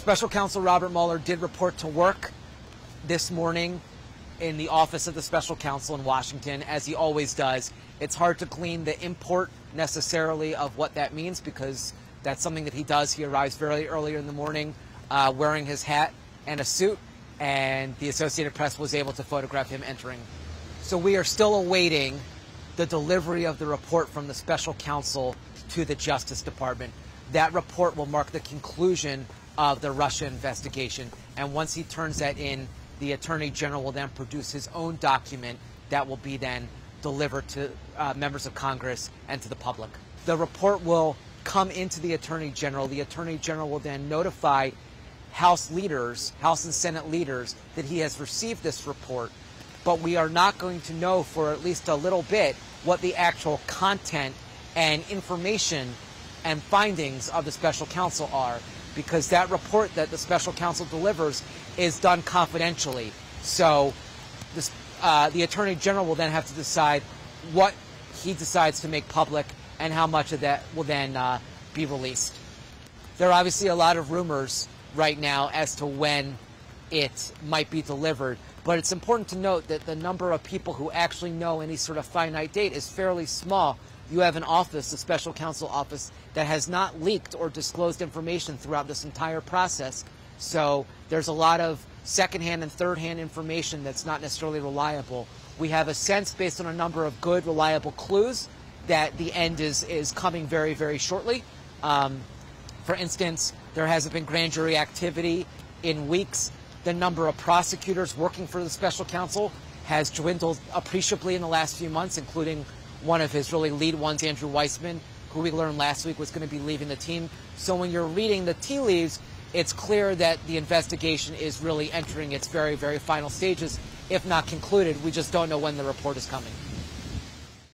Special Counsel Robert Mueller did report to work this morning in the office of the Special Counsel in Washington, as he always does. It's hard to glean the import necessarily of what that means because that's something that he does. He arrives very early in the morning wearing his hat and a suit, and the Associated Press was able to photograph him entering. So we are still awaiting the delivery of the report from the Special Counsel to the Justice Department. That report will mark the conclusion of the Russia investigation, and once he turns that in, the Attorney General will then produce his own document that will be then delivered to members of Congress and to the public. The report will come into the Attorney General. The Attorney General will then notify House leaders, House and Senate leaders, that he has received this report, but we are not going to know for at least a little bit what the actual content and information and findings of the Special Counsel are, because that report that the Special Counsel delivers is done confidentially. So this, the Attorney General will then have to decide what he decides to make public and how much of that will then be released. There are obviously a lot of rumors right now as to when it might be delivered, but it's important to note that the number of people who actually know any sort of finite date is fairly small. You have an office, the Special Counsel office, that has not leaked or disclosed information throughout this entire process. So there's a lot of secondhand and third-hand information that's not necessarily reliable. We have a sense, based on a number of good, reliable clues, that the end is coming very, very shortly. For instance, there hasn't been grand jury activity in weeks. The number of prosecutors working for the Special Counsel has dwindled appreciably in the last few months, including one of his really lead ones, Andrew Weissman, who we learned last week was going to be leaving the team. So when you're reading the tea leaves, it's clear that the investigation is really entering its very, very final stages, if not concluded. We just don't know when the report is coming.